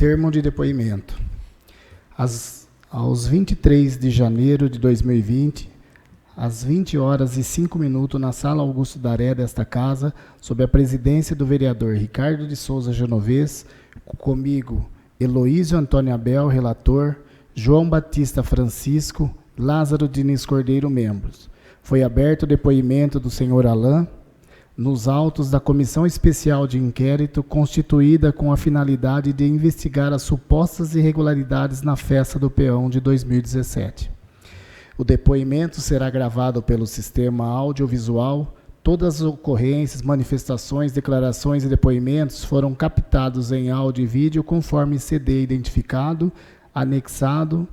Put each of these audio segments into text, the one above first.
Termo de depoimento. Aos 23 de janeiro de 2020, às 20 horas e 5 minutos, na Sala Augusto Daré desta casa, sob a presidência do vereador Ricardo de Souza Genovez, comigo, Heloísio Antônio Abel, relator, João Batista Francisco, Lázaro Diniz Cordeiro, membros. Foi aberto o depoimento do senhor Alain, nos autos da Comissão Especial de Inquérito, constituída com a finalidade de investigar as supostas irregularidades na festa do Peão de 2017. O depoimento será gravado pelo sistema audiovisual. Todas as ocorrências, manifestações, declarações e depoimentos foram captados em áudio e vídeo conforme CD identificado, anexado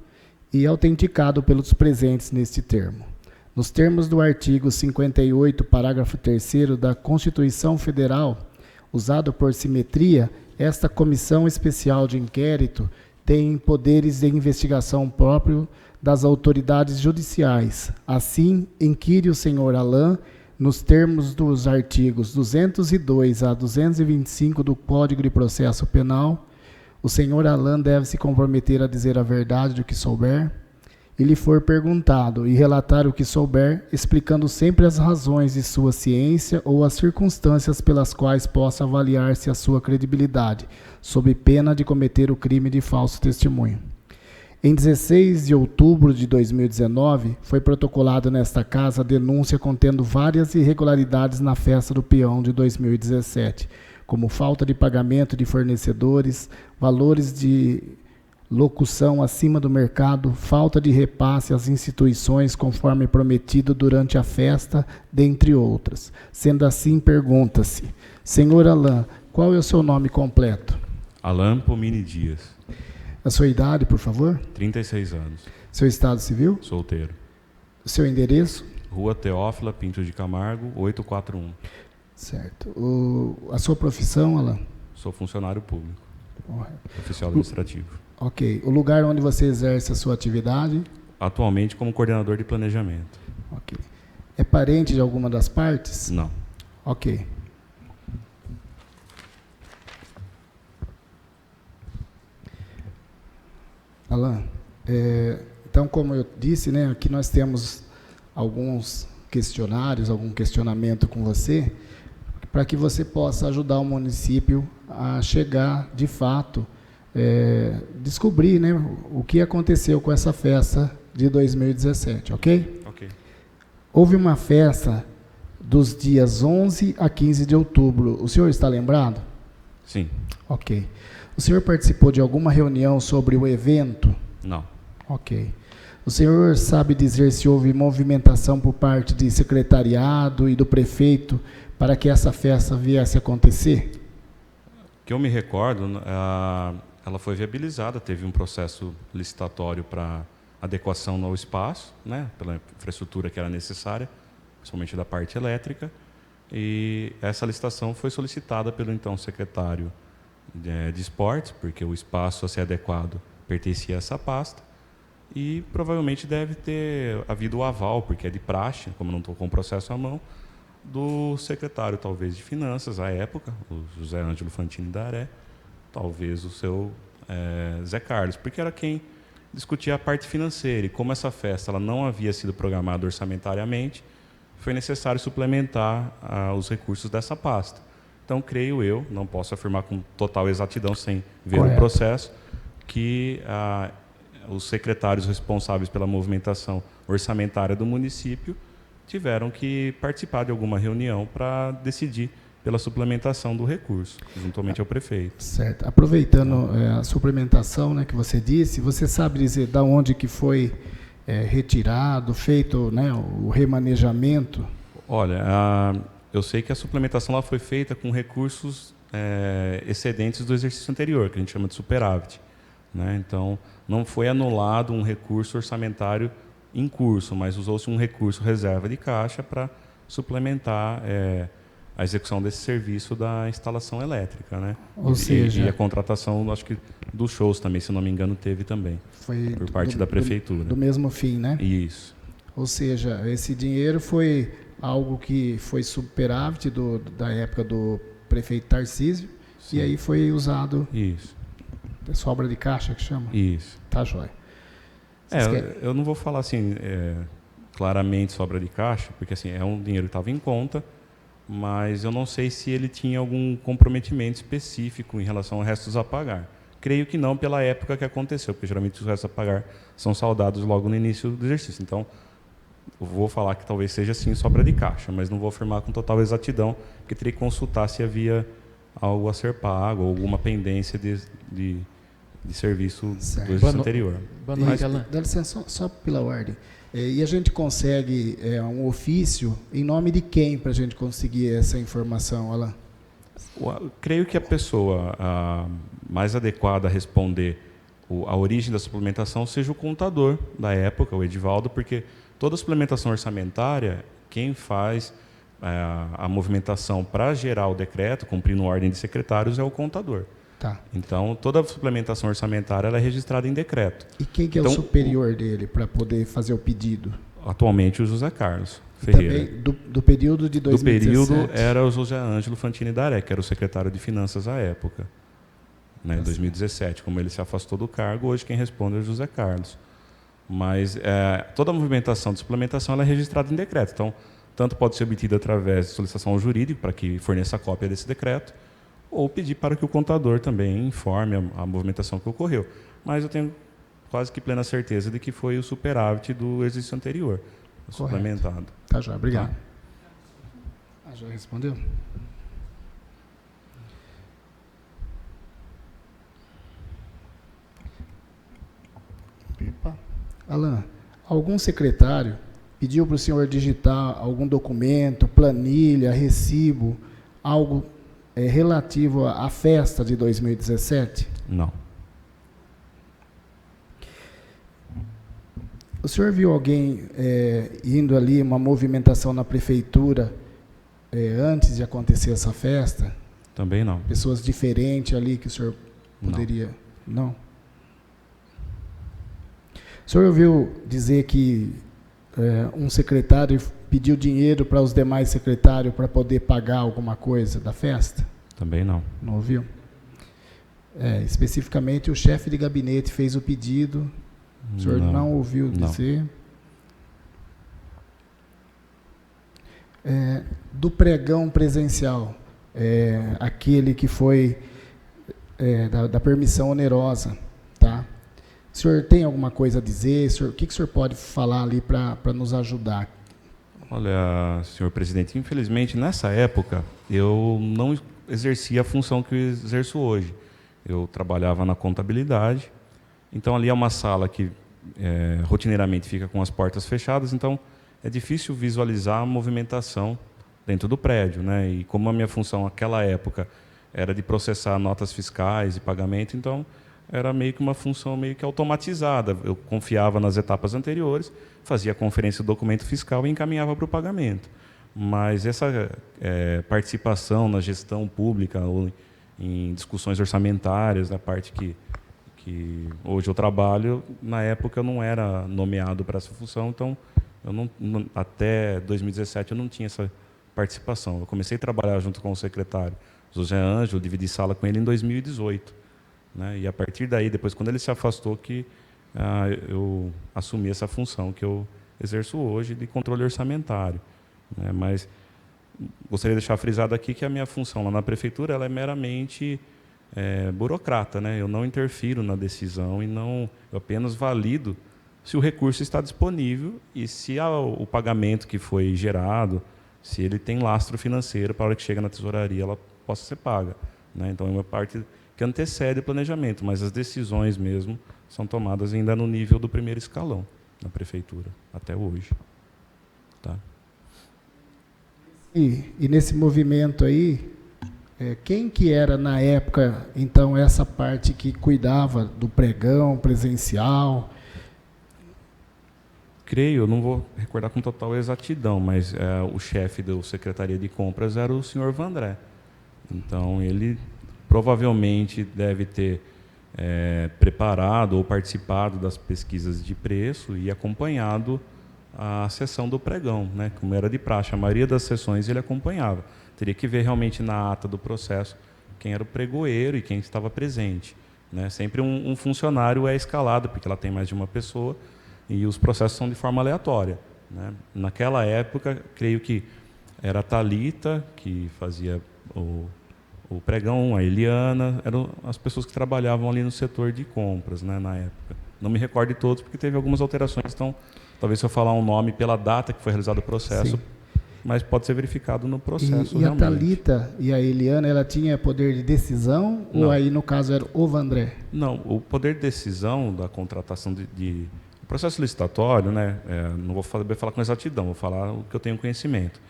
e autenticado pelos presentes neste termo. Nos termos do artigo 58, parágrafo 3º da Constituição Federal, usado por simetria, esta Comissão Especial de Inquérito tem poderes de investigação próprio das autoridades judiciais. Assim, inquire o senhor Alain, nos termos dos artigos 202 a 225 do Código de Processo Penal, o senhor Alain deve se comprometer a dizer a verdade do que souber, e lhe for perguntado, e relatar o que souber, explicando sempre as razões de sua ciência ou as circunstâncias pelas quais possa avaliar-se a sua credibilidade, sob pena de cometer o crime de falso testemunho. Em 16 de outubro de 2019, foi protocolado nesta casa a denúncia contendo várias irregularidades na festa do Peão de 2017, como falta de pagamento de fornecedores, valores de locução acima do mercado, falta de repasse às instituições conforme prometido durante a festa, dentre outras. Sendo assim, pergunta-se: senhor Alain, qual é o seu nome completo? Alain Pomini Dias. A sua idade, por favor? 36 anos. Seu estado civil? Solteiro. Seu endereço? Rua Teófila, Pinto de Camargo, 841. Certo. A sua profissão, Alain? Sou funcionário público. Correto. Oficial administrativo. Ok. O lugar onde você exerce a sua atividade? Atualmente como coordenador de planejamento. Ok. É parente de alguma das partes? Não. Ok. Alain, então, como eu disse, né, aqui nós temos alguns questionários, algum questionamento com você, para que você possa ajudar o município a chegar, de fato, descobrir, né, o que aconteceu com essa festa de 2017, ok? Ok. Houve uma festa dos dias 11 a 15 de outubro. O senhor está lembrado? Sim. Ok. O senhor participou de alguma reunião sobre o evento? Não. Ok. O senhor sabe dizer se houve movimentação por parte de secretariado e do prefeito para que essa festa viesse a acontecer? Que eu me recordo, ela foi viabilizada, teve um processo licitatório para adequação ao espaço, né, pela infraestrutura que era necessária, principalmente da parte elétrica, e essa licitação foi solicitada pelo então secretário de esportes, porque o espaço a ser adequado pertencia a essa pasta, e provavelmente deve ter havido o aval, porque é de praxe, como não estou com o processo à mão, do secretário, talvez, de Finanças, à época, o José Ângelo Fantini Daré, talvez o seu Zé Carlos, porque era quem discutia a parte financeira, e como essa festa ela não havia sido programada orçamentariamente, foi necessário suplementar os recursos dessa pasta. Então, creio eu, não posso afirmar com total exatidão, sem ver Correto. o processo, que os secretários responsáveis pela movimentação orçamentária do município tiveram que participar de alguma reunião para decidir pela suplementação do recurso, juntamente ao prefeito. Certo. Aproveitando a suplementação, né, que você disse, você sabe dizer de onde que foi retirado, feito, né, o remanejamento? Olha, eu sei que a suplementação lá foi feita com recursos excedentes do exercício anterior, que a gente chama de superávit, né? Então, não foi anulado um recurso orçamentário em curso, mas usou-se um recurso reserva de caixa para suplementar a execução desse serviço da instalação elétrica, né? Ou seja, e a contratação, acho que dos shows também, se não me engano, teve também, foi por parte da prefeitura. Do mesmo fim, né? Isso. Ou seja, esse dinheiro foi algo que foi superávit da época do prefeito Tarcísio. Sim. E aí foi usado. Isso. Sobra de caixa que chama? Isso. Tá, joia. Vocês querem? Eu não vou falar assim claramente sobra de caixa, porque assim, é um dinheiro que estava em conta, mas eu não sei se ele tinha algum comprometimento específico em relação a restos a pagar. Creio que não, pela época que aconteceu, porque geralmente os restos a pagar são saldados logo no início do exercício. Então, eu vou falar que talvez seja sim sobra de caixa, mas não vou afirmar com total exatidão, porque teria que consultar se havia algo a ser pago, ou alguma pendência de serviço do exercício anterior. Boa noite, Alan. Dá licença, só pela ordem. E a gente consegue um ofício em nome de quem para a gente conseguir essa informação, Alan? Creio que a pessoa mais adequada a responder a origem da suplementação seja o contador da época, o Edivaldo, porque toda suplementação orçamentária, quem faz a movimentação para gerar o decreto, cumprindo ordem de secretários, é o contador. Tá. Então, toda a suplementação orçamentária ela é registrada em decreto. E quem que é o superior dele para poder fazer o pedido? Atualmente, o José Carlos Ferreira. Também do período de 2017? Do período era o José Ângelo Fantini Daré, que era o secretário de Finanças à época, né, em 2017. Como ele se afastou do cargo, hoje quem responde é o José Carlos. Mas toda a movimentação de suplementação ela é registrada em decreto. Então, tanto pode ser obtida através de solicitação ao jurídico, para que forneça a cópia desse decreto, ou pedir para que o contador também informe a movimentação que ocorreu. Mas eu tenho quase que plena certeza de que foi o superávit do exercício anterior, suplementado. Tá, já, obrigado. Já respondeu? Alan, algum secretário pediu para o senhor digitar algum documento, planilha, recibo, algo relativo à festa de 2017? Não. O senhor viu alguém indo ali, uma movimentação na prefeitura, antes de acontecer essa festa? Também não. Pessoas diferentes ali que o senhor poderia... Não? O senhor ouviu dizer que um secretário pediu dinheiro para os demais secretários para poder pagar alguma coisa da festa? Também não. Não ouviu? Especificamente, o chefe de gabinete fez o pedido. O senhor não ouviu dizer? Do pregão presencial, aquele que foi da permissão onerosa, tá? O senhor tem alguma coisa a dizer? O que o senhor pode falar ali para nos ajudar? Olha, senhor presidente, infelizmente, nessa época, eu não exercia a função que eu exerço hoje. Eu trabalhava na contabilidade, então ali é uma sala que rotineiramente fica com as portas fechadas, então é difícil visualizar a movimentação dentro do prédio, né? E como a minha função naquela época era de processar notas fiscais e pagamento, então era meio que uma função meio que automatizada. Eu confiava nas etapas anteriores, fazia a conferência do documento fiscal e encaminhava para o pagamento. Mas essa participação na gestão pública ou em discussões orçamentárias, na parte que hoje eu trabalho, na época eu não era nomeado para essa função, então eu até 2017 eu não tinha essa participação. Eu comecei a trabalhar junto com o secretário José Ângelo, dividi sala com ele em 2018. Né? E a partir daí, depois, quando ele se afastou, que eu assumi essa função que eu exerço hoje de controle orçamentário. Né? Mas gostaria de deixar frisado aqui que a minha função lá na prefeitura ela é meramente burocrata. Né? Eu não interfiro na decisão eu apenas valido se o recurso está disponível e se o pagamento que foi gerado, se ele tem lastro financeiro para a hora que chega na tesouraria, ela possa ser paga. Né? Então, é uma parte que antecede o planejamento, mas as decisões mesmo são tomadas ainda no nível do primeiro escalão na prefeitura, até hoje. Tá? E nesse movimento aí, quem que era na época, então, essa parte que cuidava do pregão presencial? Creio, não vou recordar com total exatidão, mas o chefe da Secretaria de Compras era o senhor Vandré. Então, ele provavelmente deve ter preparado ou participado das pesquisas de preço e acompanhado a sessão do pregão, né? Como era de praxe. A maioria das sessões ele acompanhava. Teria que ver realmente na ata do processo quem era o pregoeiro e quem estava presente. né? Sempre um funcionário é escalado, porque ela tem mais de uma pessoa, e os processos são de forma aleatória, né? Naquela época, creio que era a Thalita, que fazia o pregão, a Eliana, eram as pessoas que trabalhavam ali no setor de compras, né, na época. Não me recordo de todos, porque teve algumas alterações, então talvez se eu falar um nome pela data que foi realizado o processo, sim, mas pode ser verificado no processo. E a Thalita e a Eliana, ela tinha poder de decisão? Não. Ou aí, no caso, era o Vandré? Não, o poder de decisão da contratação o processo licitatório, né, não vou falar com exatidão, vou falar o que eu tenho conhecimento,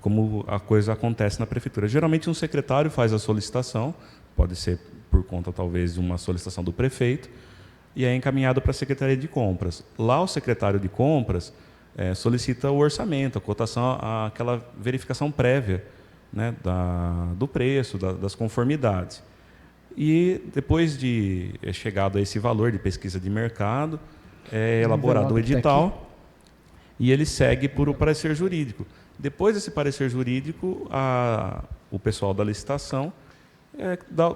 como a coisa acontece na prefeitura. Geralmente um secretário faz a solicitação, pode ser por conta talvez de uma solicitação do prefeito, e é encaminhado para a Secretaria de Compras. Lá o secretário de Compras solicita o orçamento, a cotação, aquela verificação prévia, né, do preço, das conformidades. E depois de chegado a esse valor de pesquisa de mercado, é elaborado o edital e ele segue por o parecer jurídico. Depois desse parecer jurídico, o pessoal da licitação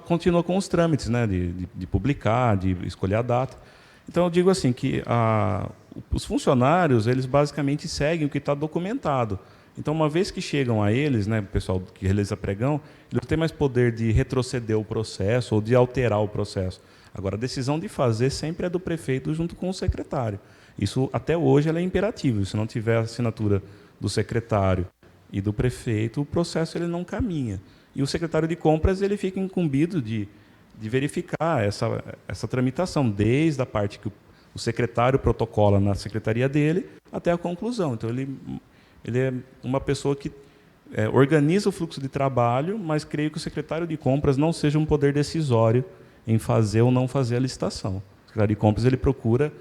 continua com os trâmites, né, de publicar, de escolher a data. Então, eu digo assim, que os funcionários, eles basicamente seguem o que está documentado. Então, uma vez que chegam a eles, né, o pessoal que realiza pregão, eles não têm mais poder de retroceder o processo ou de alterar o processo. Agora, a decisão de fazer sempre é do prefeito junto com o secretário. Isso, até hoje, ela é imperativo. Se não tiver a assinatura do secretário e do prefeito, o processo ele não caminha. E o secretário de compras ele fica incumbido de verificar essa tramitação, desde a parte que o secretário protocola na secretaria dele até a conclusão. Então, ele é uma pessoa que organiza o fluxo de trabalho, mas creio que o secretário de compras não seja um poder decisório em fazer ou não fazer a licitação. O secretário de compras ele procura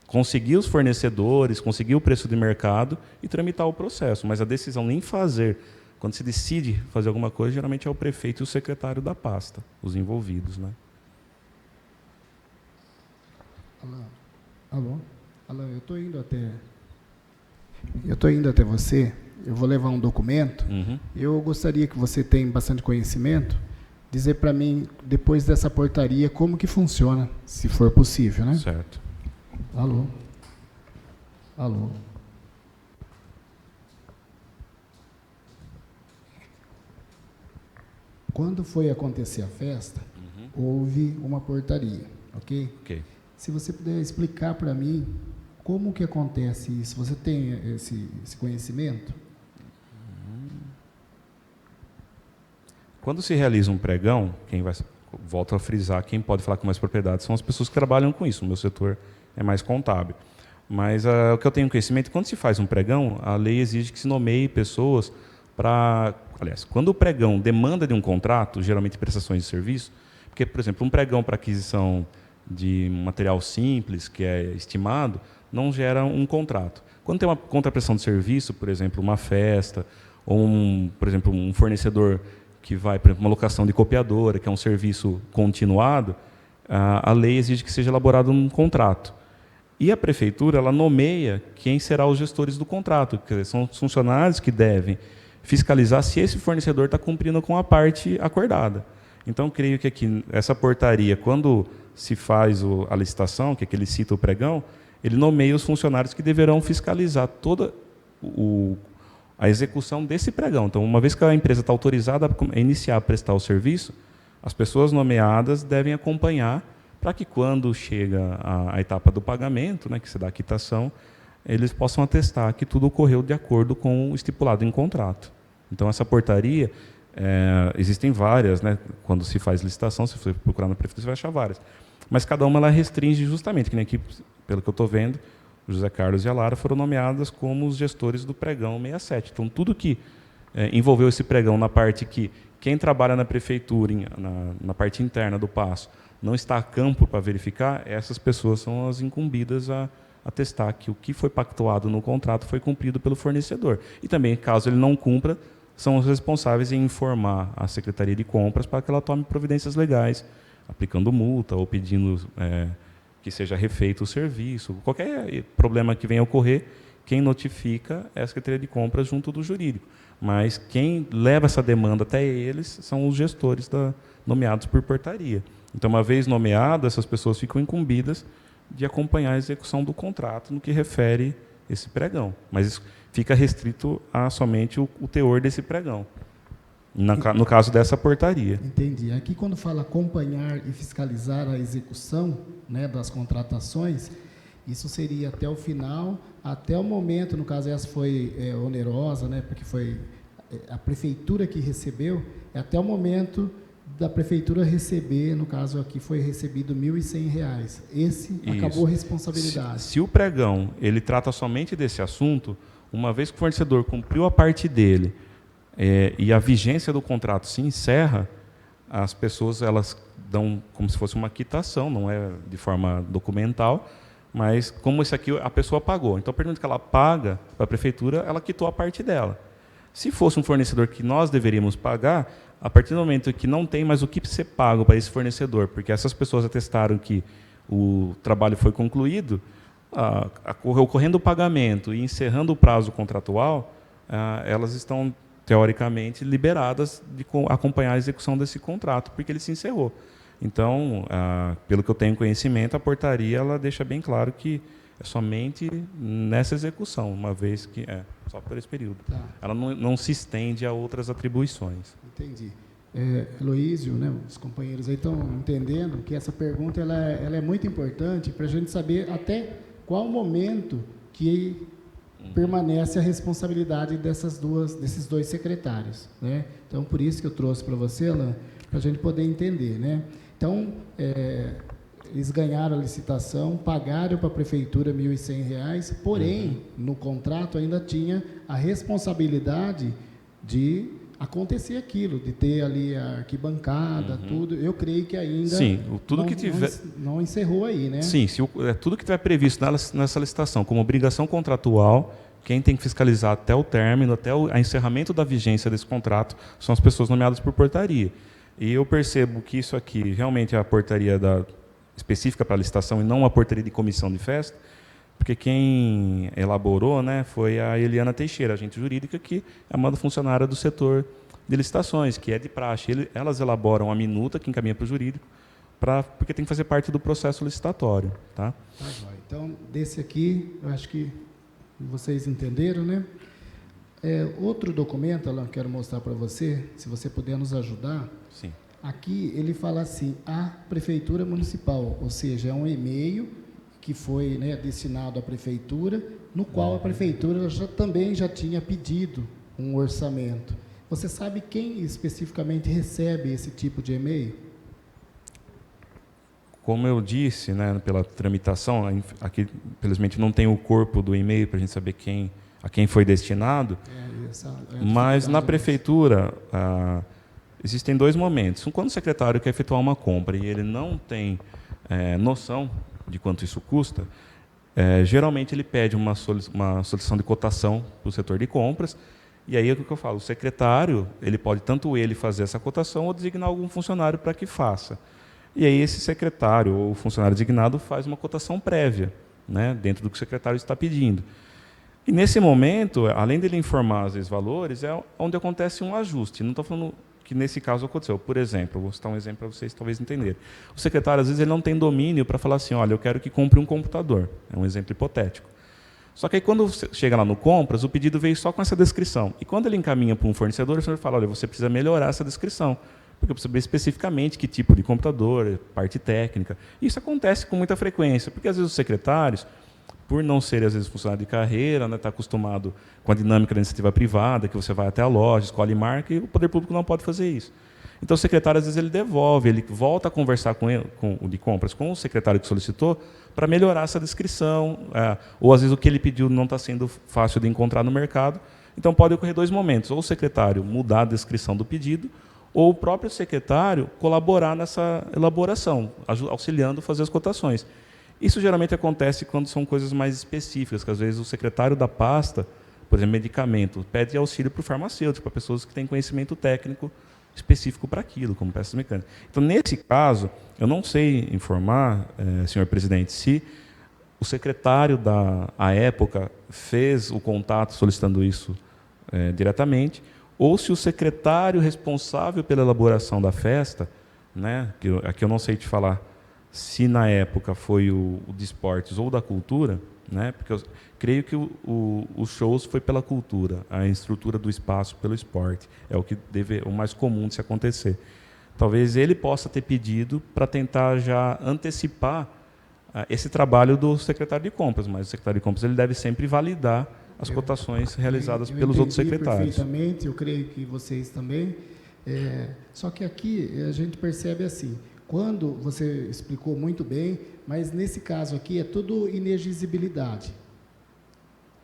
conseguir os fornecedores, conseguir o preço de mercado e tramitar o processo, mas a decisão em fazer, quando se decide fazer alguma coisa, geralmente é o prefeito e o secretário da pasta, os envolvidos, né? Alain, eu estou indo até você, eu vou levar um documento, eu gostaria que você tenha bastante conhecimento, dizer para mim, depois dessa portaria, como que funciona, se for possível, né? Certo. Alô? Quando foi acontecer a festa, houve uma portaria, ok? Ok. Se você puder explicar para mim como que acontece isso, você tem esse conhecimento? Quando se realiza um pregão, volto a frisar, quem pode falar com mais propriedade são as pessoas que trabalham com isso. O meu setor é mais contábil. Mas o que eu tenho conhecimento, quando se faz um pregão, a lei exige que se nomeie pessoas para... Aliás, quando o pregão demanda de um contrato, geralmente prestações de serviço, porque, por exemplo, um pregão para aquisição de material simples, que é estimado, não gera um contrato. Quando tem uma contraprestação de serviço, por exemplo, uma festa, ou, por exemplo, um fornecedor que vai, por exemplo, uma locação de copiadora, que é um serviço continuado, a lei exige que seja elaborado um contrato. E a prefeitura ela nomeia quem será os gestores do contrato, quer dizer, são os funcionários que devem fiscalizar se esse fornecedor está cumprindo com a parte acordada. Então, creio que aqui, essa portaria, quando se faz a licitação, que é que ele cita o pregão, ele nomeia os funcionários que deverão fiscalizar toda a execução desse pregão. Então, uma vez que a empresa está autorizada a iniciar a prestar o serviço, as pessoas nomeadas devem acompanhar para que, quando chega a etapa do pagamento, né, que se dá a quitação, eles possam atestar que tudo ocorreu de acordo com o estipulado em contrato. Então, essa portaria, existem várias, né, quando se faz licitação, se você procurar na prefeitura, você vai achar várias. Mas cada uma ela restringe justamente, que nem aqui, pelo que eu estou vendo, o José Carlos e a Lara foram nomeadas como os gestores do pregão 67. Então, tudo que envolveu esse pregão na parte que quem trabalha na prefeitura, na parte interna do passo, não está a campo para verificar, essas pessoas são as incumbidas a atestar que o que foi pactuado no contrato foi cumprido pelo fornecedor. E também, caso ele não cumpra, são os responsáveis em informar a Secretaria de Compras para que ela tome providências legais, aplicando multa ou pedindo que seja refeito o serviço. Qualquer problema que venha a ocorrer, quem notifica é a Secretaria de Compras junto do jurídico. mas quem leva essa demanda até eles são os gestores nomeados por portaria. Então, uma vez nomeado, essas pessoas ficam incumbidas de acompanhar a execução do contrato no que refere esse pregão. Mas isso fica restrito a somente o teor desse pregão, no caso dessa portaria. Entendi. Aqui, quando fala acompanhar e fiscalizar a execução, né, das contratações, isso seria até o final, até o momento, no caso essa foi onerosa, né, porque foi a prefeitura que recebeu, até o momento da prefeitura receber, no caso aqui foi recebido R$ 1.100. Esse Isso. acabou a responsabilidade. Se o pregão ele trata somente desse assunto, uma vez que o fornecedor cumpriu a parte dele e a vigência do contrato se encerra, as pessoas elas dão como se fosse uma quitação, não é de forma documental, mas como isso aqui a pessoa pagou. Então, a partir do momento que ela paga para a prefeitura, ela quitou a parte dela. Se fosse um fornecedor que nós deveríamos pagar, a partir do momento que não tem mais o que ser pago para esse fornecedor, porque essas pessoas atestaram que o trabalho foi concluído, ocorrendo o pagamento e encerrando o prazo contratual, elas estão, teoricamente, liberadas de acompanhar a execução desse contrato, porque ele se encerrou. Então, pelo que eu tenho conhecimento, a portaria ela deixa bem claro que é somente nessa execução, uma vez que só por esse período. Tá. Ela não se estende a outras atribuições. Entendi. Heloísio, né, os companheiros aí estão entendendo que essa pergunta ela é muito importante para a gente saber até qual momento que permanece a responsabilidade desses dois secretários, né? Então, por isso que eu trouxe para você, Alain, para a gente poder entender, né? Então, eles ganharam a licitação, pagaram para a prefeitura R$ 1.100, porém, no contrato ainda tinha a responsabilidade de acontecer aquilo, de ter ali a arquibancada, tudo. Eu creio que ainda não encerrou aí, né? Sim, tudo que estiver previsto nessa licitação como obrigação contratual, quem tem que fiscalizar até o término, até o encerramento da vigência desse contrato, são as pessoas nomeadas por portaria. E eu percebo que isso aqui realmente é a portaria específica para a licitação e não a portaria de comissão de festa, porque quem elaborou, né, foi a Eliana Teixeira, agente jurídica, que é uma funcionária do setor de licitações, que é de praxe. Elas elaboram a minuta que encaminha para o jurídico, porque tem que fazer parte do processo licitatório. Tá? Então, desse aqui, eu acho que vocês entenderam, né? Outro documento, Alain, quero mostrar para você, se você puder nos ajudar. Sim. Aqui ele fala assim, a Prefeitura Municipal, ou seja, é um e-mail que foi, né, destinado à Prefeitura, no qual a Prefeitura também já tinha pedido um orçamento. Você sabe quem especificamente recebe esse tipo de e-mail? Como eu disse, né, pela tramitação, aqui, infelizmente, não tem o corpo do e-mail para a gente saber a quem foi destinado, mas na Prefeitura existem dois momentos. Quando o secretário quer efetuar uma compra e ele não tem noção de quanto isso custa, geralmente ele pede uma solicitação de cotação para o setor de compras, e aí é o que eu falo, o secretário, ele pode tanto ele fazer essa cotação ou designar algum funcionário para que faça. E aí esse secretário ou funcionário designado faz uma cotação prévia, né, dentro do que o secretário está pedindo. E nesse momento, além dele informar esses valores, é onde acontece um ajuste. Não estou falando que nesse caso aconteceu. Por exemplo, vou citar um exemplo para vocês talvez entenderem. O secretário, às vezes, ele não tem domínio para falar assim, olha, eu quero que compre um computador. É um exemplo hipotético. Só que aí, quando chega lá no compras, o pedido veio só com essa descrição. E quando ele encaminha para um fornecedor, o fornecedor fala, olha, você precisa melhorar essa descrição, porque eu preciso saber especificamente que tipo de computador, parte técnica. Isso acontece com muita frequência, porque às vezes os secretários, por não serem, às vezes, funcionário de carreira, né, tá acostumado com a dinâmica da iniciativa privada, que você vai até a loja, escolhe marca, e o poder público não pode fazer isso. Então, o secretário, às vezes, ele devolve, ele volta a conversar com o de compras, com o secretário que solicitou, para melhorar essa descrição, ou, às vezes, o que ele pediu não está sendo fácil de encontrar no mercado. Então, pode ocorrer dois momentos, ou o secretário mudar a descrição do pedido, ou o próprio secretário colaborar nessa elaboração, auxiliando a fazer as cotações. Isso geralmente acontece quando são coisas mais específicas, que às vezes o secretário da pasta, por exemplo, medicamento, pede auxílio para o farmacêutico, para pessoas que têm conhecimento técnico específico para aquilo, como peças mecânicas. Então, nesse caso, eu não sei informar, senhor presidente, se o secretário à época fez o contato solicitando isso diretamente, ou se o secretário responsável pela elaboração da festa, né, aqui eu não sei te falar se na época foi o de esportes ou da cultura, né, porque eu creio que os shows foi pela cultura, a estrutura do espaço pelo esporte, é o mais comum de se acontecer. Talvez ele possa ter pedido para tentar já antecipar esse trabalho do secretário de compras, mas o secretário de compras ele deve sempre validar as cotações realizadas pelos outros secretários. Perfeitamente, eu creio que vocês também. Só que aqui a gente percebe assim, quando você explicou muito bem, mas nesse caso aqui é tudo inexigibilidade,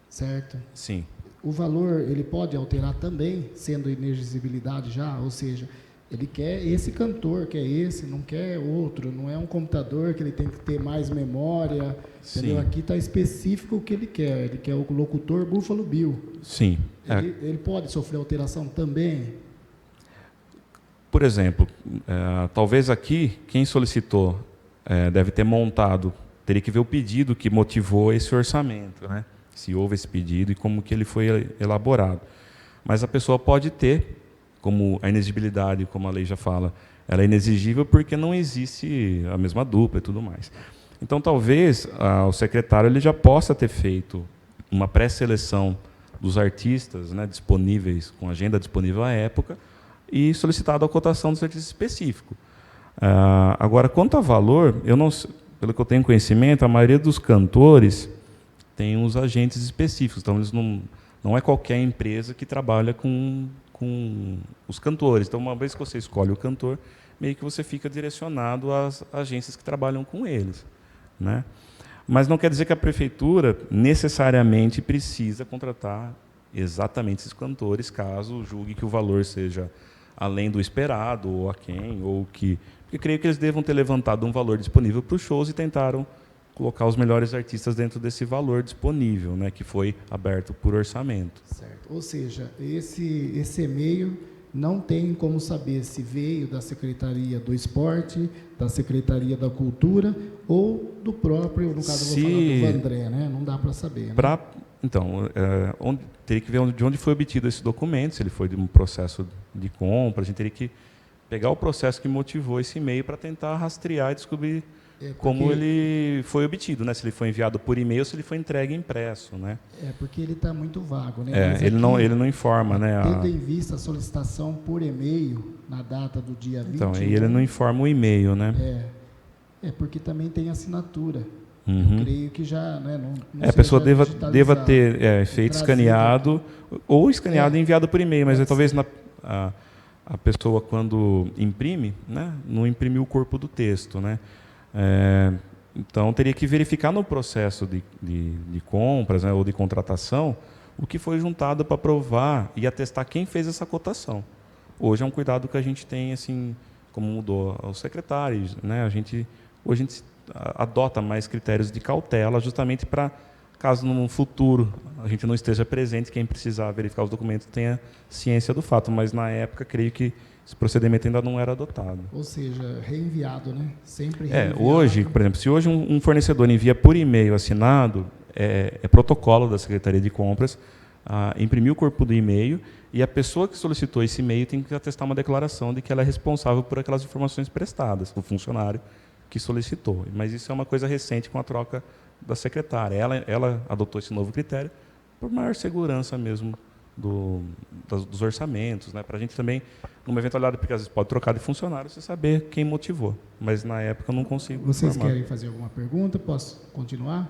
certo? Sim. O valor ele pode alterar também, sendo inexigibilidade já, ou seja, ele quer esse cantor, quer esse, não quer outro, não é um computador que ele tem que ter mais memória, entendeu? Aqui está específico o que ele quer o locutor Buffalo Bill. Sim. Ele pode sofrer alteração também? Por exemplo, talvez aqui, quem solicitou deve ter montado, teria que ver o pedido que motivou esse orçamento, né? Se houve esse pedido e como que ele foi elaborado. Mas a pessoa pode ter, como a inexigibilidade, como a lei já fala, ela é inexigível porque não existe a mesma dupla e tudo mais. Então, talvez o secretário ele já possa ter feito uma pré-seleção dos artistas, né, disponíveis, com agenda disponível à época, e solicitado a cotação dos artistas específicos. Agora, quanto a valor, eu não, pelo que eu tenho conhecimento, a maioria dos cantores tem uns agentes específicos, então eles não é qualquer empresa que trabalha com os cantores. Então, uma vez que você escolhe o cantor, meio que você fica direcionado às agências que trabalham com eles, né? Mas não quer dizer que a prefeitura necessariamente precisa contratar exatamente esses cantores, caso julgue que o valor seja além do esperado, ou aquém, ou que... Porque creio que eles devam ter levantado um valor disponível para os shows e tentaram colocar os melhores artistas dentro desse valor disponível, né, que foi aberto por orçamento. Certo. Ou seja, esse e-mail não tem como saber se veio da Secretaria do Esporte, da Secretaria da Cultura ou do próprio, no caso eu vou falar do Vandré, né? Não dá para saber. Né? Então, teria que ver de onde foi obtido esse documento, se ele foi de um processo de compra, a gente teria que pegar o processo que motivou esse e-mail para tentar rastrear e descobrir como ele foi obtido, né? Se ele foi enviado por e-mail ou se ele foi entregue impresso, né? Porque ele está muito vago, né? Ele não informa, né? Tendo em vista a solicitação por e-mail na data do dia 20. Então, e ele não informa o e-mail, né? Porque também tem assinatura. Uhum. Eu creio que já, né? Não a pessoa deva ter feito escaneado ou escaneado e enviado por e-mail, mas talvez a pessoa quando imprime, né? Não imprimiu o corpo do texto, né? Então, teria que verificar no processo de compras, né, ou de contratação o que foi juntado para provar e atestar quem fez essa cotação. Hoje é um cuidado que a gente tem, assim, como mudou os secretários, né, hoje a gente adota mais critérios de cautela, justamente para, caso no futuro a gente não esteja presente, quem precisar verificar os documentos tenha ciência do fato. Mas, na época, creio que esse procedimento ainda não era adotado. Ou seja, reenviado, né? Sempre reenviado. Hoje, por exemplo, se hoje um fornecedor envia por e-mail assinado, é protocolo da Secretaria de Compras imprimir o corpo do e-mail e a pessoa que solicitou esse e-mail tem que atestar uma declaração de que ela é responsável por aquelas informações prestadas, o funcionário que solicitou. Mas isso é uma coisa recente com a troca da secretária. Ela adotou esse novo critério por maior segurança mesmo dos orçamentos, né? Para a gente também, numa eventualidade, porque às vezes pode trocar de funcionário, você saber quem motivou. Mas na época eu não consigo. Vocês querem fazer alguma pergunta? Posso continuar?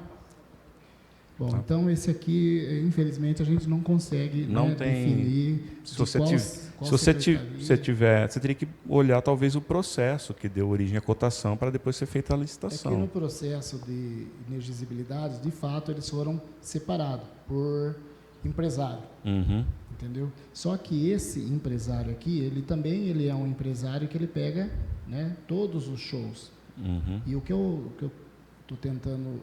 Bom, então esse aqui, infelizmente, a gente não consegue definir. Se você tiver, você teria que olhar talvez o processo que deu origem à cotação para depois ser feita a licitação. É que no processo de inexigibilidade, de fato, eles foram separados por empresário, entendeu? Só que esse empresário aqui, ele é um empresário que ele pega, né, todos os shows. E o que eu estou tentando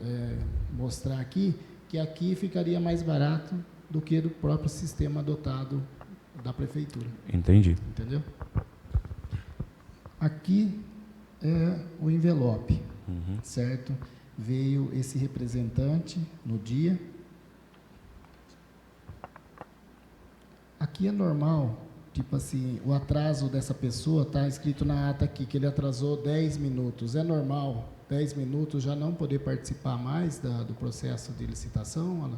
mostrar aqui, que aqui ficaria mais barato do que do próprio sistema adotado da prefeitura. Entendi. Entendeu? Aqui é o envelope, certo? Veio esse representante no dia. Aqui é normal, tipo assim, o atraso dessa pessoa, está escrito na ata aqui, que ele atrasou 10 minutos. É normal 10 minutos já não poder participar mais do processo de licitação, Alan?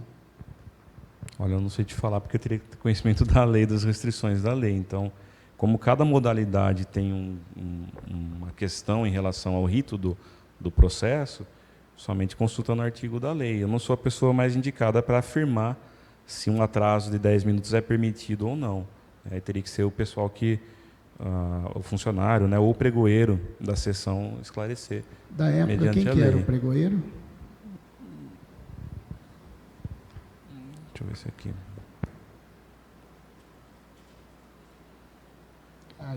Olha, eu não sei te falar, porque eu teria que ter conhecimento da lei, das restrições da lei. Então, como cada modalidade tem uma questão em relação ao rito do processo, somente consulta no artigo da lei. Eu não sou a pessoa mais indicada para afirmar se um atraso de 10 minutos é permitido ou não. Aí teria que ser o pessoal o funcionário, né, ou o pregoeiro da sessão esclarecer. Da época, quem que era o pregoeiro? Deixa eu ver se aqui.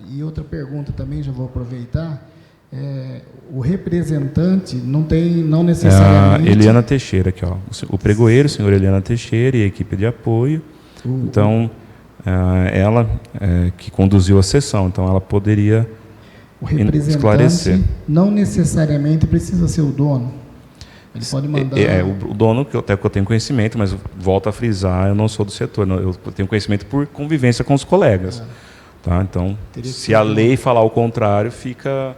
E outra pergunta também, já vou aproveitar. O representante não necessariamente... Eliana Teixeira, aqui, ó. O pregoeiro, o senhor Eliana Teixeira e a equipe de apoio. Então, ela que conduziu a sessão, então ela poderia esclarecer. Não necessariamente precisa ser o dono. Ele pode mandar... O dono, até que eu tenho conhecimento, mas volto a frisar, eu não sou do setor, eu tenho conhecimento por convivência com os colegas. Tá? Então, se a lei falar o contrário, fica...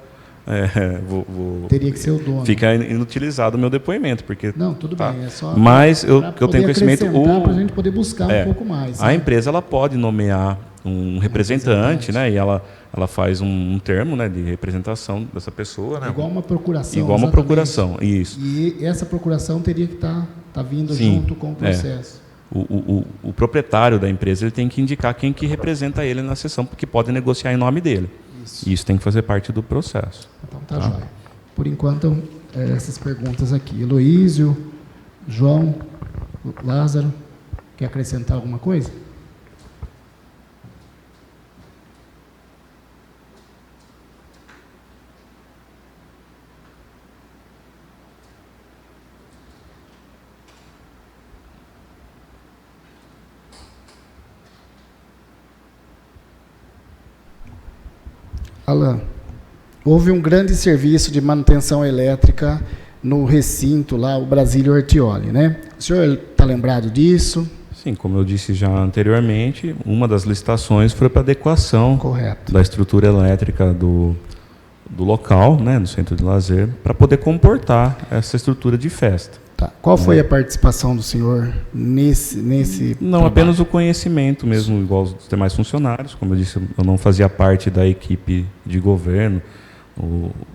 teria que ser o dono. Fica inutilizado o meu depoimento, porque... Não, tudo bem, é só... Mas eu tenho conhecimento... Para a gente poder buscar um pouco mais. A empresa ela pode nomear um representante, né? E ela faz um termo, né, de representação dessa pessoa. Né? Igual uma procuração. Igual uma procuração, isso. E essa procuração teria que estar vindo junto com o processo. O proprietário da empresa ele tem que indicar quem que representa ele na sessão, porque pode negociar em nome dele. E isso tem que fazer parte do processo. Então tá jóia. Por enquanto, essas perguntas aqui. Heloísio, João, Lázaro, quer acrescentar alguma coisa? Alan, houve um grande serviço de manutenção elétrica no recinto lá, o Brasília Ortioli, né? O senhor está lembrado disso? Sim, como eu disse já anteriormente, uma das licitações foi para adequação da estrutura elétrica do local, né, do centro de lazer, para poder comportar essa estrutura de festa. Tá. Qual foi a participação do senhor nesse Não, trabalho? apenas o conhecimento mesmo, igual os demais funcionários. Como eu disse, eu não fazia parte da equipe de governo,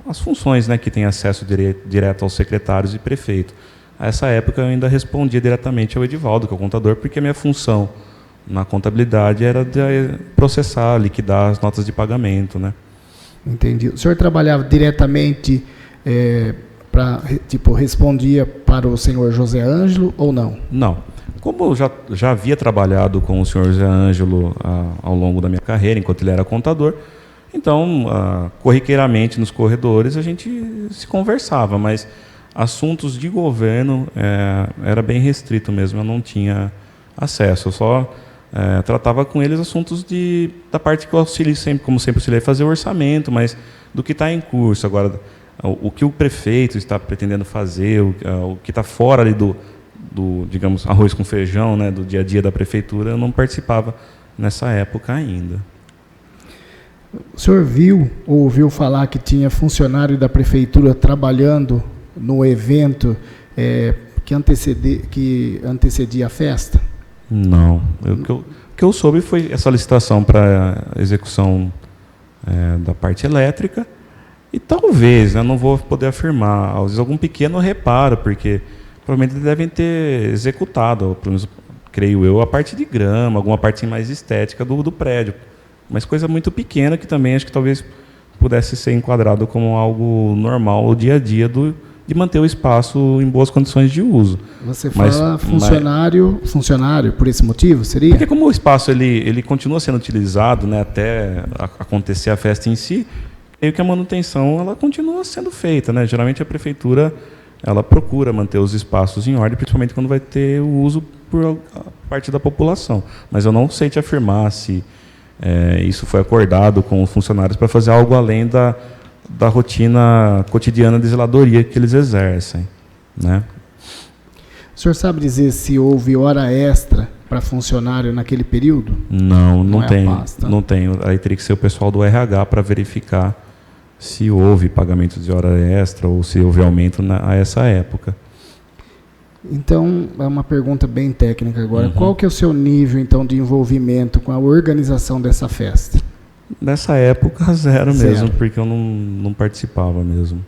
as funções, né, que tem acesso direto aos secretários e prefeito. A essa época eu ainda respondia diretamente ao Edivaldo, que é o contador, porque a minha função na contabilidade era de processar, liquidar as notas de pagamento, né? Entendi. O senhor trabalhava diretamente, respondia para o senhor José Ângelo ou não? Não. Como eu já havia trabalhado com o senhor José Ângelo ao longo da minha carreira, enquanto ele era contador, então, corriqueiramente nos corredores a gente se conversava, mas assuntos de governo era bem restrito mesmo, eu não tinha acesso, eu só tratava com eles assuntos da parte que eu auxilio sempre, como sempre auxiliei, fazer o orçamento, mas do que está em curso. Agora, o que o prefeito está pretendendo fazer, o que está fora ali do, digamos, arroz com feijão, né, do dia a dia da prefeitura, eu não participava nessa época ainda. O senhor viu ou ouviu falar que tinha funcionário da prefeitura trabalhando no evento que antecedia a festa? Não. O que eu soube foi essa licitação para execução da parte elétrica e talvez, não vou poder afirmar, às vezes algum pequeno reparo, porque provavelmente devem ter executado, pelo menos, creio eu, a parte de grama, alguma parte mais estética do prédio. Mas coisa muito pequena que também acho que talvez pudesse ser enquadrado como algo normal, o dia a dia de manter o espaço em boas condições de uso. Você fala funcionário por esse motivo, seria? Porque como o espaço ele continua sendo utilizado, né, até acontecer a festa em si, creio que a manutenção ela continua sendo feita, né? Geralmente a prefeitura ela procura manter os espaços em ordem, principalmente quando vai ter o uso por parte da população. Mas eu não sei te afirmar se isso foi acordado com os funcionários para fazer algo além da rotina cotidiana de zeladoria que eles exercem, né? O senhor sabe dizer se houve hora extra para funcionário naquele período? Não é tem. a pasta. Não tem. Aí teria que ser o pessoal do RH para verificar se houve pagamento de hora extra ou se houve aumento a essa época. Então, é uma pergunta bem técnica agora. Qual que é o seu nível, então, de envolvimento com a organização dessa festa? Nessa época, zero mesmo, porque eu não participava mesmo.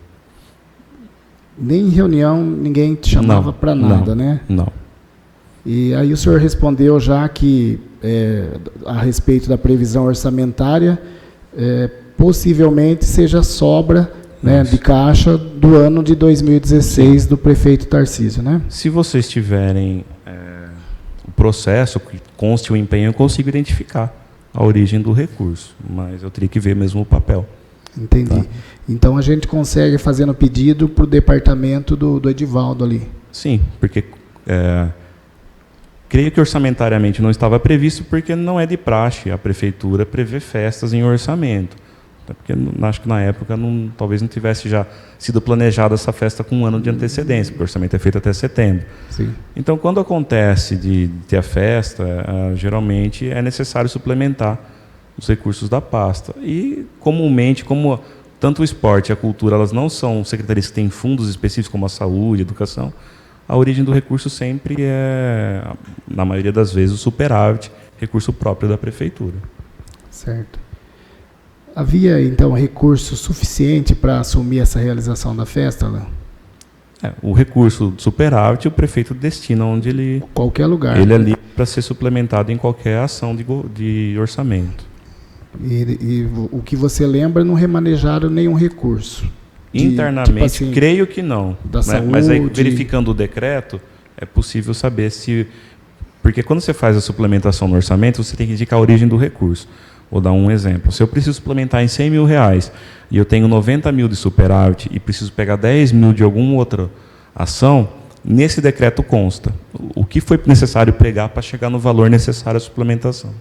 Nem em reunião, ninguém te chamava para nada, né? Não. E aí o senhor respondeu já que, a respeito da previsão orçamentária, possivelmente seja sobra, né, de caixa do ano de 2016 do prefeito Tarcísio, né? Se vocês tiverem o processo, que conste o empenho, eu consigo identificar a origem do recurso, mas eu teria que ver mesmo o papel. Entendi. Tá? Então a gente consegue fazendo pedido para o departamento do Edivaldo ali. Sim, porque creio que orçamentariamente não estava previsto, porque não é de praxe a prefeitura prever festas em orçamento. Porque acho que na época talvez não tivesse já sido planejada essa festa com um ano de antecedência, porque o orçamento é feito até setembro. Sim. Então, quando acontece de ter a festa, geralmente é necessário suplementar os recursos da pasta. E, comumente, como tanto o esporte e a cultura elas não são secretarias que têm fundos específicos, como a saúde, a educação, a origem do recurso sempre é, na maioria das vezes, o superávit, recurso próprio da prefeitura. Certo. Havia, então, recurso suficiente para assumir essa realização da festa, Alain? O recurso do superávit, o prefeito destina onde ele... Qualquer lugar. Ele é livre para ser suplementado em qualquer ação de orçamento. E o que você lembra, não remanejaram nenhum recurso? Internamente, tipo assim, creio que não. Da saúde... Mas aí, verificando o decreto, é possível saber se... Porque quando você faz a suplementação no orçamento, você tem que indicar a origem do recurso. Vou dar um exemplo. Se eu preciso suplementar em 100 mil reais e eu tenho 90 mil de superávit e preciso pegar 10 mil de alguma outra ação, nesse decreto consta o que foi necessário pregar para chegar no valor necessário à suplementação.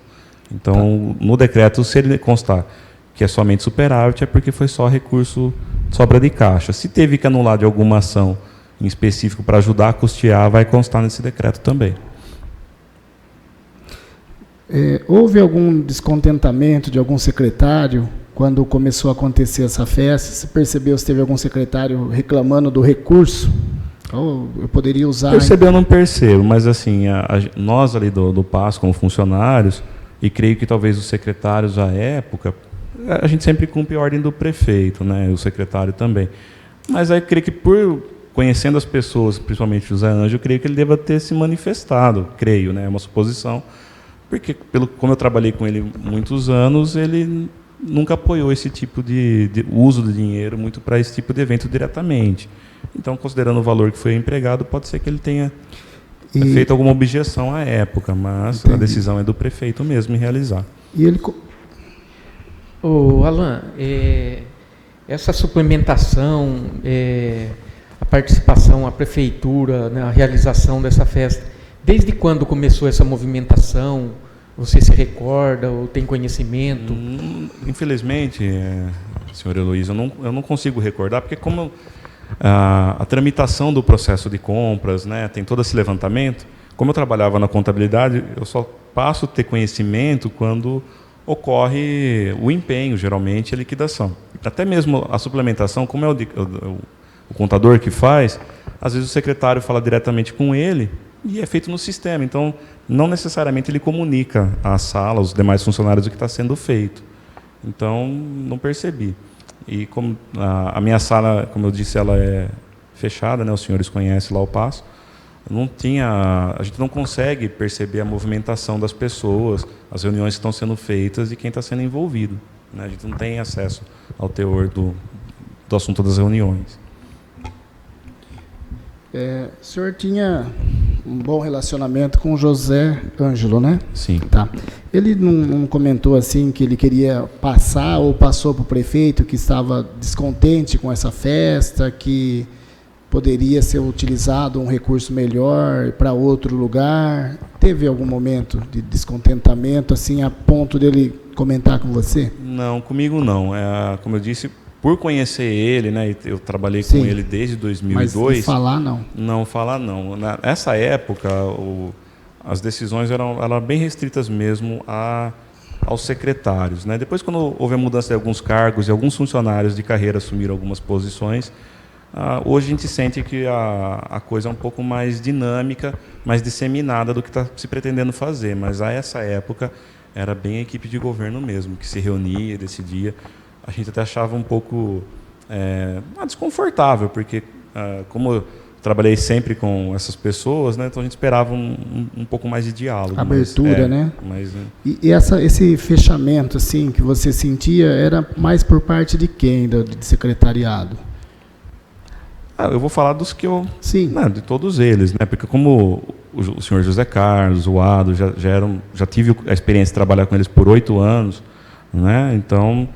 Então, no decreto, se ele constar que é somente superávit, é porque foi só recurso, sobra de caixa. Se teve que anular de alguma ação em específico para ajudar a custear, vai constar nesse decreto também. Houve algum descontentamento de algum secretário quando começou a acontecer essa festa? Você percebeu se teve algum secretário reclamando do recurso? Ou eu poderia usar... Perceber eu não percebo, mas assim, nós ali do PAS como funcionários, e creio que talvez os secretários à época, a gente sempre cumpre a ordem do prefeito, né, o secretário também. Mas aí creio que por conhecendo as pessoas, principalmente o José Ângelo, creio que ele deva ter se manifestado, creio, né, é uma suposição. Porque, como eu trabalhei com ele muitos anos, ele nunca apoiou esse tipo de uso do dinheiro muito para esse tipo de evento diretamente. Então, considerando o valor que foi empregado, pode ser que ele tenha feito alguma objeção à época, mas entendi. A decisão é do prefeito mesmo em realizar. E ele... Alain, essa suplementação, a participação, a prefeitura, né, a realização dessa festa, desde quando começou essa movimentação? Você se recorda ou tem conhecimento? Infelizmente, senhor Heloísa, eu não consigo recordar, porque como a tramitação do processo de compras, né, tem todo esse levantamento, como eu trabalhava na contabilidade, eu só passo a ter conhecimento quando ocorre o empenho, geralmente, a liquidação. Até mesmo a suplementação, como é o contador que faz, às vezes o secretário fala diretamente com ele, e é feito no sistema, então não necessariamente ele comunica à sala, aos demais funcionários o que está sendo feito. Então, não percebi. E como a minha sala, como eu disse, ela é fechada, né, os senhores conhecem lá o passo, a gente não consegue perceber a movimentação das pessoas, as reuniões que estão sendo feitas e quem está sendo envolvido, né? A gente não tem acesso ao teor do assunto das reuniões. O senhor tinha um bom relacionamento com o José Ângelo, né? Sim. Tá. Ele não comentou assim que ele queria passar ou passou para o prefeito que estava descontente com essa festa, que poderia ser utilizado um recurso melhor para outro lugar? Teve algum momento de descontentamento assim a ponto dele comentar com você? Não, comigo não. Como eu disse, por conhecer ele, né, eu trabalhei com ele desde 2002. Mas falar não. Não falar não. Nessa época, as decisões eram bem restritas mesmo aos secretários, né? Depois, quando houve a mudança de alguns cargos e alguns funcionários de carreira assumiram algumas posições, hoje a gente sente que a coisa é um pouco mais dinâmica, mais disseminada do que está se pretendendo fazer. Mas a essa época era bem a equipe de governo mesmo, que se reunia, decidia. A gente até achava um pouco desconfortável, porque como eu trabalhei sempre com essas pessoas, né, então a gente esperava um pouco mais de diálogo. Abertura, né? Mas, E esse fechamento assim, que você sentia era mais por parte de quem, de secretariado? Eu vou falar dos que eu... Sim. Não, de todos eles, né? Porque como o senhor José Carlos, o Ado, já tive a experiência de trabalhar com eles por 8 anos, né? Então,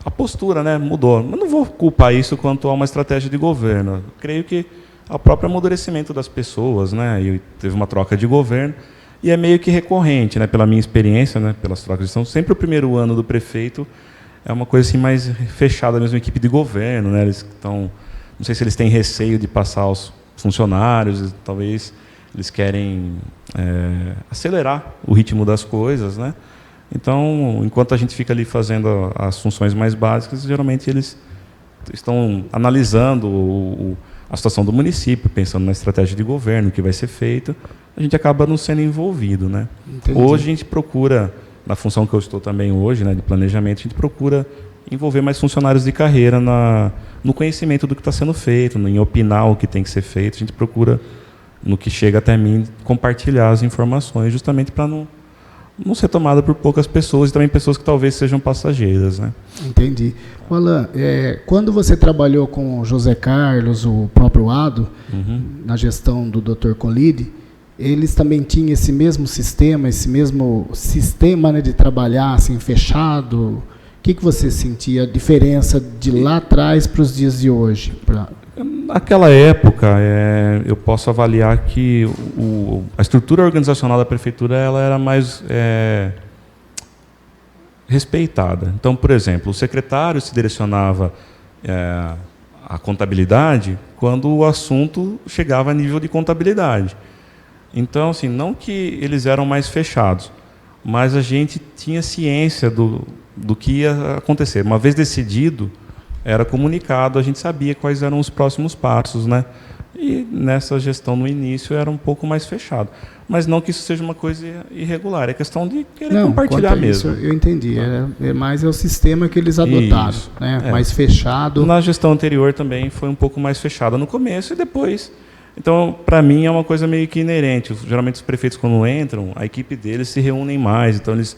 a postura, né, mudou. Mas não vou culpar isso quanto a uma estratégia de governo. Eu creio que o próprio amadurecimento das pessoas, né? E teve uma troca de governo e é meio que recorrente, né? Pela minha experiência, né? Pelas trocas de gestão, sempre o primeiro ano do prefeito é uma coisa assim mais fechada mesmo, equipe de governo, né? Eles estão, não sei se eles têm receio de passar aos funcionários, talvez eles querem acelerar o ritmo das coisas, né? Então, enquanto a gente fica ali fazendo as funções mais básicas, geralmente eles estão analisando a situação do município, pensando na estratégia de governo, o que vai ser feito, a gente acaba não sendo envolvido, né? Entendi. Hoje a gente procura, na função que eu estou também hoje, né, de planejamento, a gente procura envolver mais funcionários de carreira no conhecimento do que está sendo feito, em opinar o que tem que ser feito. A gente procura, no que chega até mim, compartilhar as informações, justamente para não ser tomada por poucas pessoas e também pessoas que talvez sejam passageiras, né? Entendi. Alan, quando você trabalhou com o José Carlos, o próprio Ado, na gestão do Dr. Colide, eles também tinham esse mesmo sistema, né, de trabalhar assim, fechado? O que você sentia a diferença de lá atrás para os dias de hoje? Naquela época, eu posso avaliar que a estrutura organizacional da prefeitura ela era mais respeitada. Então, por exemplo, o secretário se direcionava à contabilidade quando o assunto chegava a nível de contabilidade. Então, assim, não que eles eram mais fechados, mas a gente tinha ciência do que ia acontecer. Uma vez decidido, era comunicado, a gente sabia quais eram os próximos passos, né? E nessa gestão no início era um pouco mais fechado. Mas não que isso seja uma coisa irregular, é questão de querer compartilhar mesmo. Isso, eu entendi. Mais o sistema que eles adotaram, isso, né? Mais fechado. Na gestão anterior também foi um pouco mais fechada no começo e depois. Então, para mim, é uma coisa meio que inerente. Geralmente os prefeitos, quando entram, a equipe deles se reúnem mais. Então, eles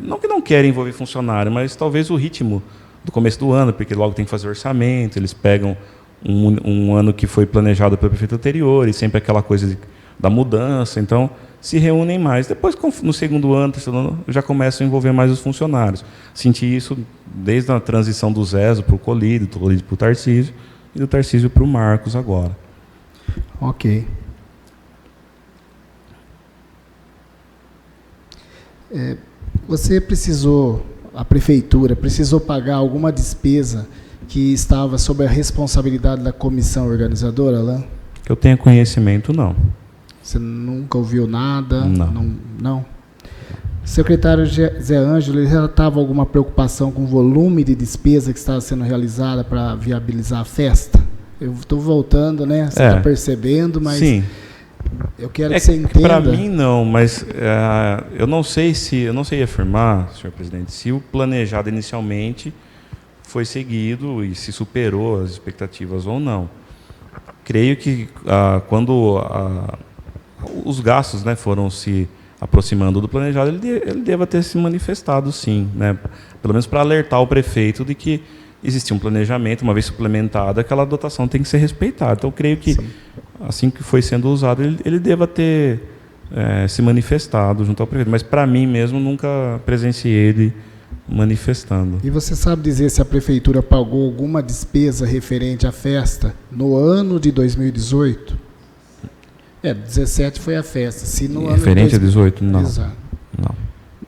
não que não querem envolver funcionário, mas talvez o ritmo do começo do ano, porque logo tem que fazer orçamento, eles pegam um ano que foi planejado pelo prefeito anterior e sempre aquela coisa da mudança, então se reúnem mais. Depois, no segundo ano, terceiro ano, já começam a envolver mais os funcionários. Senti isso desde a transição do Zezo para o Colide, do Colide para o Tarcísio e do Tarcísio para o Marcos agora. Ok. A prefeitura precisou pagar alguma despesa que estava sob a responsabilidade da comissão organizadora, Alan? Que eu tenha conhecimento, não. Você nunca ouviu nada? Não. Não? O secretário Zé Ângelo relatava alguma preocupação com o volume de despesa que estava sendo realizada para viabilizar a festa? Eu estou voltando, né? Você está percebendo, mas... Sim. Eu quero que você entenda. Para mim não, mas eu não sei afirmar, senhor presidente, se o planejado inicialmente foi seguido e se superou as expectativas ou não. Creio que quando os gastos, né, foram se aproximando do planejado, ele deva ter se manifestado, sim, né, pelo menos para alertar o prefeito de que existia um planejamento, uma vez suplementada, aquela dotação tem que ser respeitada. Então, eu creio que, sim, assim que foi sendo usado, ele deva ter se manifestado junto ao prefeito. Mas, para mim mesmo, nunca presenciei ele manifestando. E você sabe dizer se a prefeitura pagou alguma despesa referente à festa no ano de 2018? 17 foi a festa. Se no referente ano a 18, não. Exato.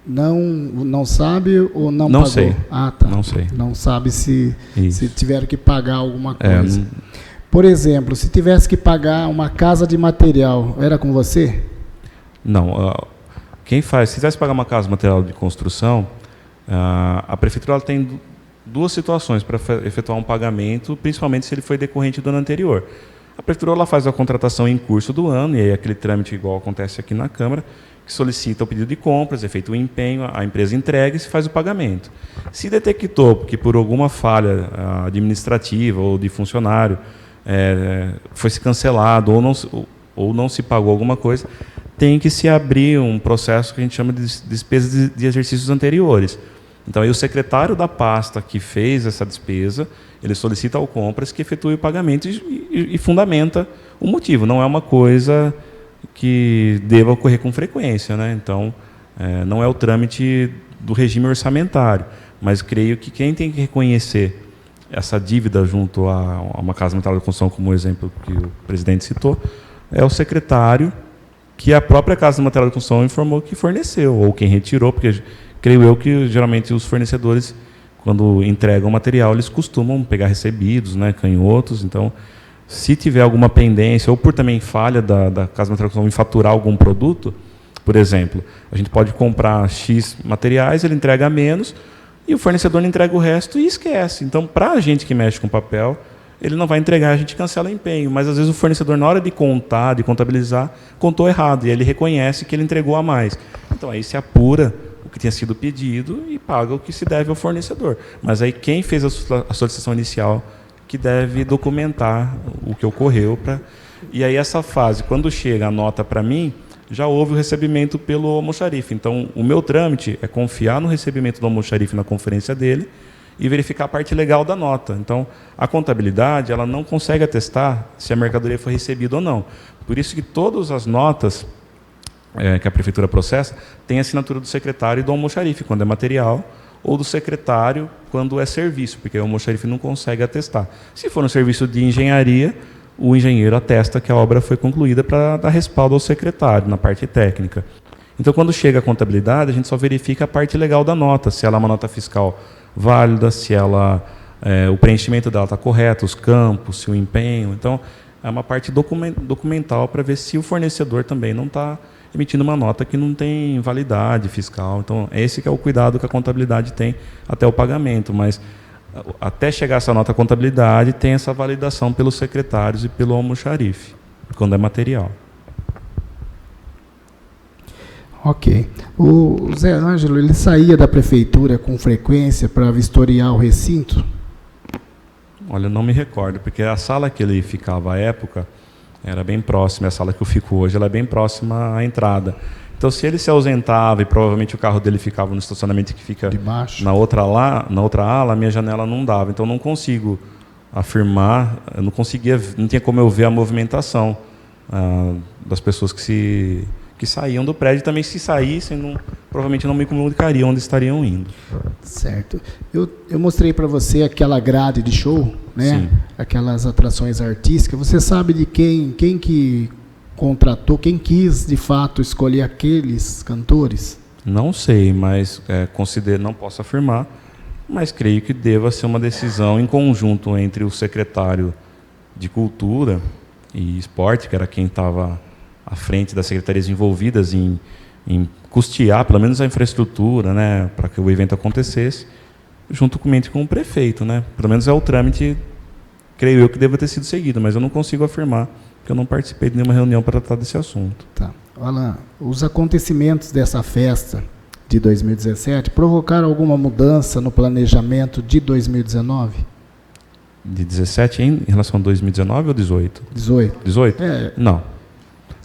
Não. Não sabe ou não pagou? Não sei. Ah, tá. Não sei. Não sabe se tiveram que pagar alguma coisa. Por exemplo, se tivesse que pagar uma casa de material, era com você? Não. Se tivesse que pagar uma casa de material de construção, a prefeitura ela tem duas situações para efetuar um pagamento, principalmente se ele foi decorrente do ano anterior. A prefeitura ela faz a contratação em curso do ano, e aí aquele trâmite igual acontece aqui na Câmara, que solicita o pedido de compras, é feito o empenho, a empresa entrega e se faz o pagamento. Se detectou que por alguma falha administrativa ou de funcionário foi se cancelado ou não se pagou alguma coisa, tem que se abrir um processo que a gente chama de despesas de exercícios anteriores. Então, aí o secretário da pasta que fez essa despesa, ele solicita ao Compras que efetue o pagamento e fundamenta o motivo. Não é uma coisa que deva ocorrer com frequência, né? Então, não é o trâmite do regime orçamentário, mas creio que quem tem que reconhecer essa dívida junto a uma casa de material de construção, como o exemplo que o presidente citou, é o secretário que a própria casa de material de construção informou que forneceu, ou quem retirou, porque creio eu que geralmente os fornecedores, quando entregam o material, eles costumam pegar recebidos, né, canhotos. Então, se tiver alguma pendência, ou por também falha da casa de material de construção em faturar algum produto, por exemplo, a gente pode comprar X materiais, ele entrega menos, e o fornecedor não entrega o resto e esquece. Então, para a gente que mexe com papel, ele não vai entregar, a gente cancela o empenho. Mas, às vezes, o fornecedor, na hora de contar, de contabilizar, contou errado, e ele reconhece que ele entregou a mais. Então, aí se apura o que tinha sido pedido e paga o que se deve ao fornecedor. Mas aí quem fez a solicitação inicial que deve documentar o que ocorreu. E aí essa fase, quando chega a nota para mim, já houve o recebimento pelo almoxarife. Então, o meu trâmite é confiar no recebimento do almoxarife na conferência dele e verificar a parte legal da nota. Então, a contabilidade ela não consegue atestar se a mercadoria foi recebida ou não. Por isso que todas as notas que a prefeitura processa tem a assinatura do secretário e do almoxarife, quando é material, ou do secretário, quando é serviço, porque o almoxarife não consegue atestar. Se for um serviço de engenharia, o engenheiro atesta que a obra foi concluída para dar respaldo ao secretário, na parte técnica. Então, quando chega a contabilidade, a gente só verifica a parte legal da nota, se ela é uma nota fiscal válida, se o preenchimento dela está correto, os campos, se o empenho. Então, é uma parte documental para ver se o fornecedor também não está emitindo uma nota que não tem validade fiscal. Então, esse que é o cuidado que a contabilidade tem até o pagamento. Mas, até chegar essa nota à contabilidade, tem essa validação pelos secretários e pelo almoxarife, quando é material. Ok. O Zé Ângelo, ele saía da prefeitura com frequência para vistoriar o recinto? Olha, eu não me recordo, porque a sala que ele ficava à época era bem próxima, a sala que eu fico hoje ela é bem próxima à entrada. Então, se ele se ausentava e provavelmente o carro dele ficava no estacionamento que fica na outra ala, a minha janela não dava. Então, eu não consigo afirmar, eu não tinha como eu ver a movimentação das pessoas que saíam do prédio. Também, se saíssem, provavelmente não me comunicariam onde estariam indo. Certo. Eu mostrei para você aquela grade de show, né? Sim. Aquelas atrações artísticas. Você sabe de quem que contratou, quem quis, de fato, escolher aqueles cantores? Não sei, mas não posso afirmar, mas creio que deva ser uma decisão em conjunto entre o secretário de Cultura e Esporte, que era quem estava à frente das secretarias envolvidas em custear, pelo menos, a infraestrutura, né, para que o evento acontecesse, juntamente com o prefeito, né? Pelo menos é o trâmite, creio eu, que deva ter sido seguido, mas eu não consigo afirmar, porque eu não participei de nenhuma reunião para tratar desse assunto. Tá. Alan, os acontecimentos dessa festa de 2017 provocaram alguma mudança no planejamento de 2019? De 17 em relação a 2019 ou 18? 18. 18?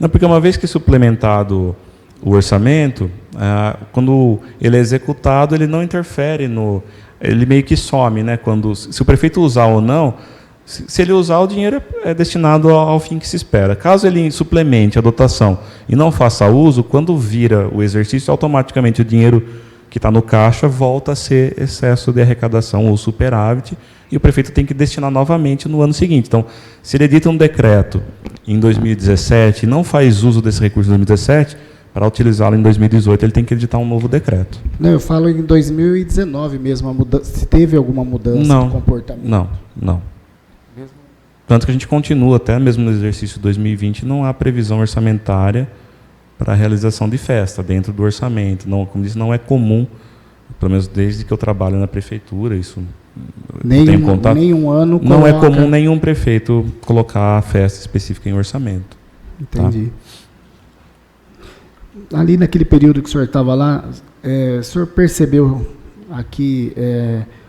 Não, porque uma vez que é suplementado o orçamento, quando ele é executado, ele não interfere ele meio que some, né? Se o prefeito usar ou não, se ele usar, o dinheiro é destinado ao fim que se espera. Caso ele suplemente a dotação e não faça uso, quando vira o exercício, automaticamente o dinheiro que está no caixa volta a ser excesso de arrecadação ou superávit, e o prefeito tem que destinar novamente no ano seguinte. Então, se ele edita um decreto em 2017 e não faz uso desse recurso em 2017, para utilizá-lo em 2018, ele tem que editar um novo decreto. Não, eu falo em 2019 mesmo, se teve alguma mudança de comportamento. Não. Tanto que a gente continua, até mesmo no exercício 2020, não há previsão orçamentária para a realização de festa dentro do orçamento. Não, como disse, não é comum, pelo menos desde que eu trabalho na prefeitura, isso tenho contato. Nenhum ano não é comum nenhum prefeito colocar a festa específica em orçamento. Entendi. Tá? Ali naquele período que o senhor estava lá, o senhor percebeu aqui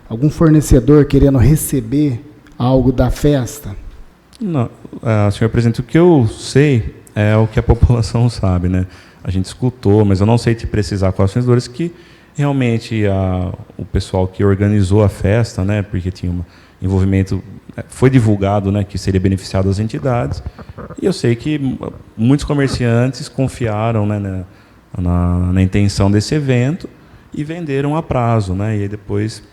algum fornecedor querendo receber algo da festa? Não, senhor presidente, o que eu sei é o que a população sabe, né? A gente escutou, mas eu não sei te precisar quais são as dores que realmente o pessoal que organizou a festa, né? Porque tinha um envolvimento, foi divulgado, né? Que seria beneficiado as entidades. E eu sei que muitos comerciantes confiaram, né? Na intenção desse evento e venderam a prazo, né? E aí depois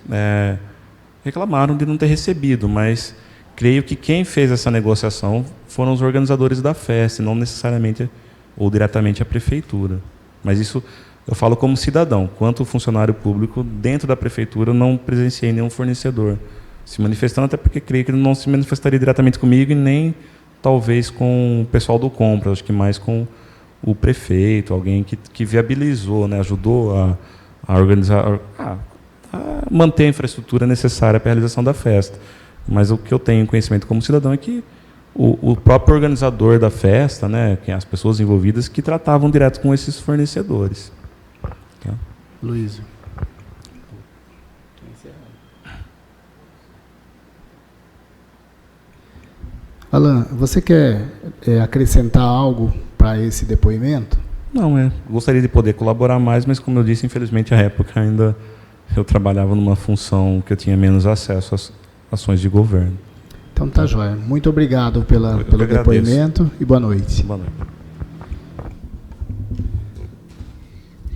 reclamaram de não ter recebido, mas creio que quem fez essa negociação foram os organizadores da festa, não necessariamente ou diretamente a prefeitura. Mas isso eu falo como cidadão. Quanto funcionário público, dentro da prefeitura, eu não presenciei nenhum fornecedor se manifestando, até porque creio que ele não se manifestaria diretamente comigo e nem, talvez, com o pessoal do Compra, acho que mais com o prefeito, alguém que viabilizou, né, ajudou a organizar, a manter a infraestrutura necessária para a realização da festa. Mas o que eu tenho conhecimento como cidadão é que o próprio organizador da festa, né, as pessoas envolvidas, que tratavam direto com esses fornecedores. Tá? Luiz. Alan, você quer acrescentar algo para esse depoimento? Não, gostaria de poder colaborar mais, mas como eu disse, infelizmente, à época ainda eu trabalhava numa função que eu tinha menos acesso às ações de governo. Então tá, joia. Muito obrigado pelo depoimento e boa noite. Boa noite.